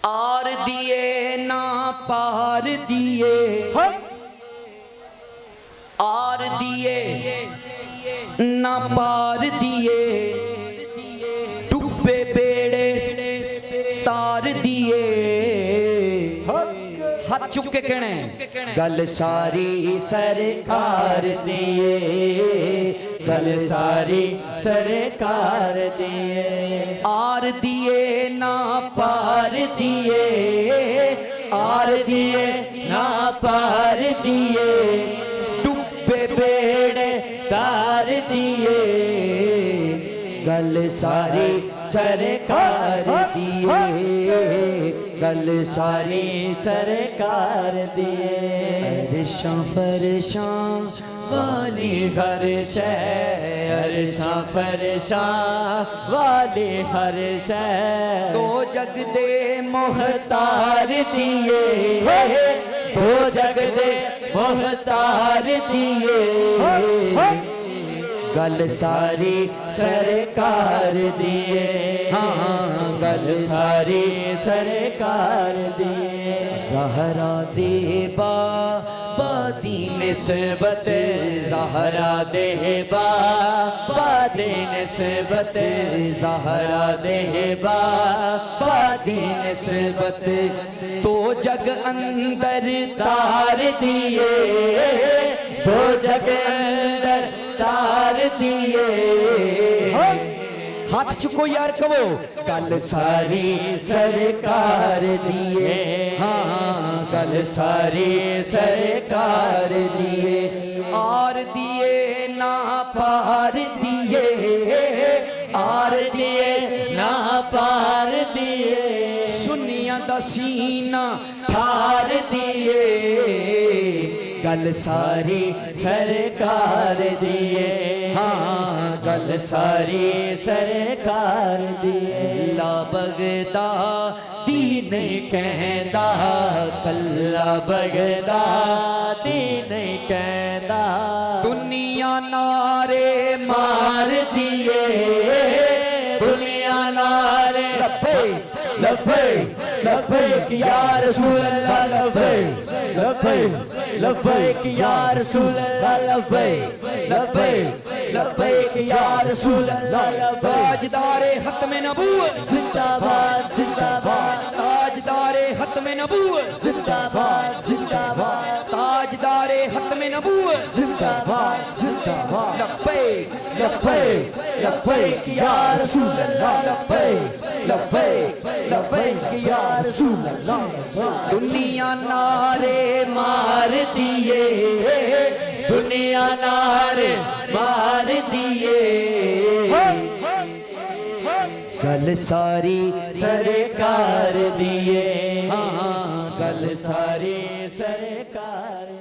Are दिए ना पार दिए, आर दिए ना पार दिए, डूबे बेड़े तार दिए। हाथ चुक के कहने गल सारी सरकार दिए, गल सारी सरकार दिए। आर दिए ना पार दिए, आर दिए ना पार दिए, डूबे बेड़े तार दिए। गल सारी सरकार दिए, गल सारी सरकार दिए। अरशां फरशां वाली हर्ष है, अरशां फरशां वाली हर्ष है। दो जग दे मोहतार दिए, दो जग दे मोहतार दिए। गल सारी सरकार दिए, हाँ गल सारी सरकार दिए। ज़हरा दे बाबा दी निस्बत, ज़हरा दे बाबा दी निस्बत, ज़हरा दे बाबा दी निस्बत। तो जग अंदर तार दिए, दो जग अंदर तार दिए। हाथ चुको यार कहो गल सारी सरकार दिए, हाँ गल सारी सरकार दिए। आर दिए ना पार दिए, आर दिए ना पार दिए। सुनिया दा सीना ठार दिए, गल सारी सरकार दिए, हाँ गल सारी सरकार दिए। ला बगदादी नहीं कहता, कल्ला बगदादी नहीं कहता। दुनिया नारे मार दिए, दुनिया नारे लब्बे लब्बे लब्बे या रसूल अल्लाह, लब्बे लब्बे लब्बैक या रसूल अल्लाह, लब्बैक लब्बैक लब्बैक या रसूल अल्लाह। ताजदारे खत्म नबूवत जिंदाबाद जिंदाबाद, ताजदारे खत्म नबूवत जिंदाबाद जिंदाबाद, ताजदारे खत्म नबूवत जिंदाबाद जिंदाबाद। लब्बैक लब्बैक लब्बैक या रसूल अल्लाह, लब्बैक लब्बैक लब्बैक या रसूल अल्लाह। दुनिया नारे मार दिए, दुनिया नारे मार दिए। गल सारी सरकार दिए, हाँ गल सारी सरकार।